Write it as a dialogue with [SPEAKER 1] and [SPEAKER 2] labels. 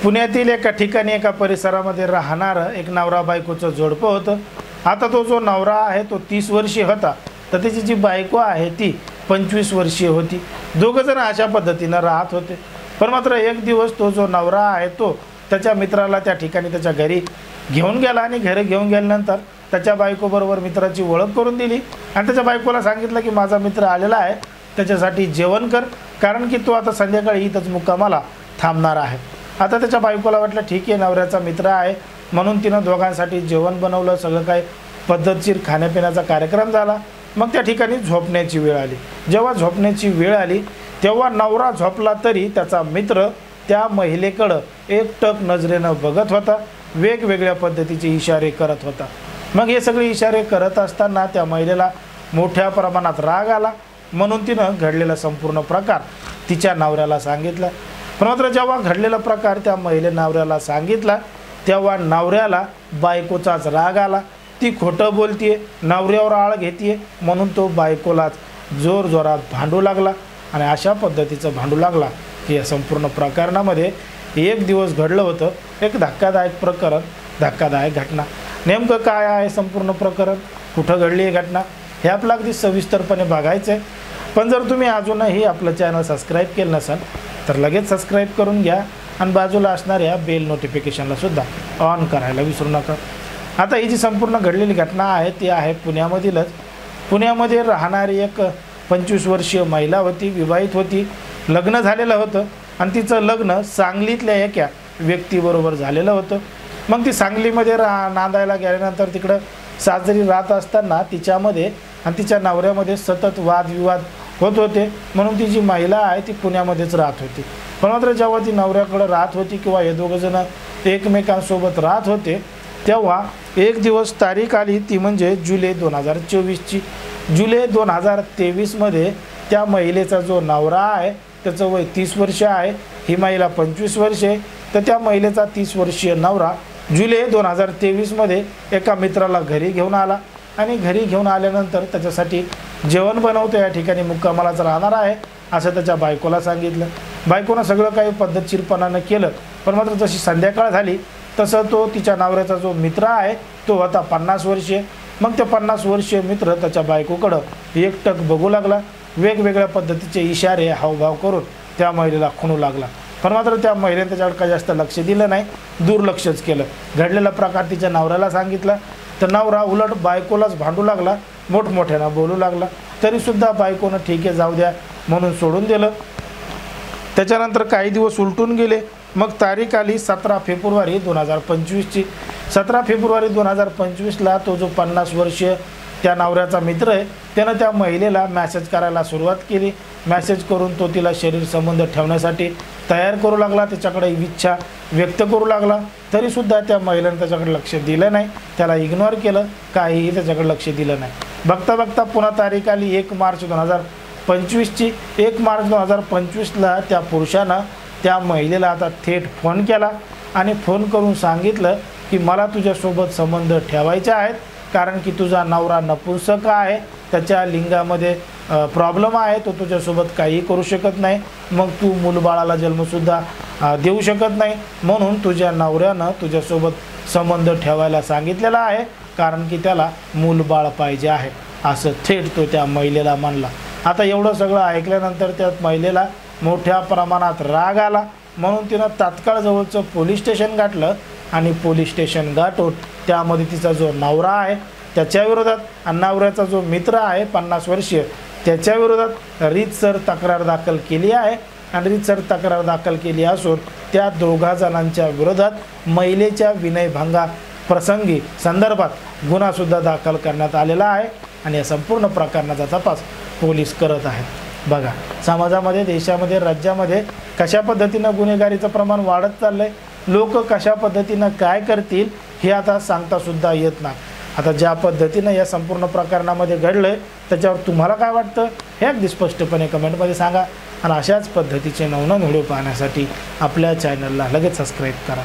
[SPEAKER 1] पुण्यातील एका ठिकाणी एका परिसरामध्ये राहणार एक नवरा बायकोचं जोडपं होतं। आता तो जो नवरा आहे तो 30 वर्षीय होता, तर त्याची जी बायको आहे ती 25 वर्षीय होती। दोघं जण अशा पद्धतीने राहत होते। पण मात्र एक दिवस तो जो नवरा आहे तो त्याच्या मित्राला त्या ठिकाणी त्याच्या घरी घेऊन गेला आणि घरी घेऊन गेल्यानंतर त्याच्या बायकोबरोबर मित्राची ओळख करून दिली आणि त्याच्या बायकोला सांगितलं की माझा मित्र आलेला आहे, त्याच्यासाठी जेवण कर, कारण की तो आता संध्याकाळी इथंच मुक्कामाला थांबणार आहे। आता त्याच्या बायकोला वाटलं ठीक आहे, नवऱ्याचा मित्र आहे म्हणून तिनं दोघांसाठी जेवण बनवलं, सगळं काही पद्धतशीर खाण्यापिण्याचा कार्यक्रम झाला। मग त्या ठिकाणी झोपण्याची वेळ आली। जेव्हा झोपण्याची वेळ आली तेव्हा नवरा झोपला तरी त्याचा मित्र त्या महिलेकडं एकटक नजरेनं बघत होता, वेगवेगळ्या पद्धतीचे इशारे करत होता। मग हे सगळे इशारे करत असताना त्या महिलेला मोठ्या प्रमाणात राग आला, म्हणून तिनं घडलेला संपूर्ण प्रकार तिच्या नवऱ्याला सांगितला। पण मात्र जेव्हा घडलेला प्रकार त्या महिले नवऱ्याला सांगितला तेव्हा नवऱ्याला बायकोचाच राग आला। ती खोटं बोलतीये, नवऱ्यावर आळ घेतीये, म्हणून तो बायकोलाच जोरजोरात भांडू लागला आणि अशा पद्धतीचं भांडू लागला की या संपूर्ण प्रकरणामध्ये एक दिवस घडलं होतं एक धक्कादायक प्रकरण, धक्कादायक घटना। नेमकं काय आहे संपूर्ण प्रकरण, कुठं घडली ही घटना, हे आपलं अगदी सविस्तरपणे बघायचं आहे। पण जर तुम्ही अजूनही आपलं चॅनल सबस्क्राईब केलं नसेल तर लगेच सबस्क्राईब करून घ्या आणि बाजूला असणाऱ्या बेल नोटिफिकेशनला सुद्धा ऑन करायला विसरू नका। आता ही जी संपूर्ण घडलेली घटना आहे ती आहे पुण्यामधीलच। पुण्यामध्ये राहणारी एक 25 वर्षीय महिला होती, विवाहित होती, लग्न झालेलं होतं आणि तिचं लग्न सांगलीतल्या एका व्यक्तीबरोबर झालेलं होतं। मग ती सांगलीमध्ये नांदायला गेल्यानंतर तिकडं साजरी राहत असताना तिच्यामध्ये आणि तिच्या नवऱ्यामध्ये सतत वादविवाद होत होते, म्हणून ती जी महिला आहे ती पुण्यामध्येच राहत होती। पण मात्र जेव्हा ती नवऱ्याकडे राहत होती किंवा हे दोघं जण एकमेकांसोबत राहत होते तेव्हा एक दिवस तारीख आली, ती म्हणजे जुलै 2024ची। जुलै 2023मध्ये त्या महिलेचा जो नवरा आहे त्याचं वय 30 वर्ष आहे, ही महिला 25 वर्षे, तर त्या महिलेचा 30 वर्षीय नवरा जुलै 2023मध्ये एका मित्राला घरी घेऊन आला आणि घरी घेऊन आल्यानंतर त्याच्यासाठी जेवण बनवतो, या ठिकाणी मुक्कामालाच राहणार आहे असं त्याच्या बायकोला सांगितलं। बायकोनं सगळं काही पद्धतशीरपणानं केलं। पण मात्र जशी संध्याकाळ झाली तसं तो तिच्या नवऱ्याचा जो मित्र आहे तो होता 50 वर्षीय। मग त्या 50 वर्षीय मित्र त्याच्या बायकोकडं एकटक बघू लागला, वेगवेगळ्या पद्धतीचे इशारे हावभाव करून त्या महिलेला खुणू लागला। पण मात्र त्या महिलेने त्याच्याकडे काही जास्त लक्ष दिलं नाही, दुर्लक्षच केलं। घडलेला प्रकार तिच्या नवऱ्याला सांगितला तर नवरा उलट बायकोलाच भांडू लागला, मोठमोठ्यानं बोलू लागला। तरीसुद्धा बायकोनं ठीक आहे जाऊ द्या म्हणून सोडून दिलं। त्याच्यानंतर काही दिवस उलटून गेले। मग तारीख आली 17 फेब्रुवारी 2025ची। 17 फेब्रुवारी 2025ला तो जो 50 वर्षीय त्या नवऱ्याचा मित्र आहे त्यानं त्या महिलेला मॅसेज करायला सुरुवात केली। मॅसेज करून तो तिला शरीर संबंध ठेवण्यासाठी तयार करू लागला, त्याच्याकडे इच्छा व्यक्त करू लागला। तरीसुद्धा त्या महिलेनं त्याच्याकडे लक्ष दिलं नाही, त्याला इग्नोर केलं, काहीही त्याच्याकडे लक्ष दिलं नाही। बघता बघता पुन्हा तारीख आली 1 मार्च 2025ची। 1 मार्च 2025ला त्या पुरुषानं त्या महिलेला आता थेट फोन केला आणि फोन करून सांगितलं की मला तुझ्यासोबत संबंध ठेवायचे आहेत, कारण की तुझा नवरा नपुंसक आहे, त्याच्या लिंगामध्ये प्रॉब्लेम आहे, तो तुझ्यासोबत काही करू शकत नाही, मग तू मूलबाळाला जन्मसुद्धा देऊ शकत नाही, म्हणून तुझ्या नवऱ्यानं तुझ्यासोबत संबंध ठेवायला सांगितलेला आहे, कारण की त्याला मूलबाळ पाहिजे आहे, असं थेट तो त्या महिलेला म्हणला। आता एवढं सगळं ऐकल्यानंतर त्या महिलेला मोठ्या प्रमाणात राग आला, म्हणून तिनं तात्काळ जवळचं पोलीस स्टेशन गाठलं आणि पोलीस स्टेशन गाठून त्यामध्ये तिचा जो नवरा आहे त्याच्याविरोधात आणि नवऱ्याचा जो मित्र आहे 50 वर्षीय त्याच्याविरोधात रीतसर तक्रार दाखल केली आहे आणि रीतसर तक्रार दाखल केली असून त्या दोघा जणांच्या विरोधात महिलेच्या विनयभंगा प्रसंगी संदर्भात गुन्हासुद्धा दाखल करण्यात आलेला आहे आणि या संपूर्ण प्रकरणाचा तपास पोलीस करत आहेत। बघा समाजामध्ये, देशामध्ये, राज्यामध्ये कशा पद्धतीनं गुन्हेगारीचं प्रमाण वाढत चाललंय, लोक कशा पद्धतीनं काय करतील हे आता सांगतासुद्धा येत नाही। आता ज्या पद्धतीनं या संपूर्ण प्रकरणामध्ये घडलं आहे त्याच्यावर तुम्हाला काय वाटतं हे अगदी स्पष्टपणे कमेंटमध्ये सांगा आणि अशाच पद्धतीचे नवनवीन व्हिडिओ पाहण्यासाठी आपल्या चॅनलला लगेच सबस्क्राईब करा।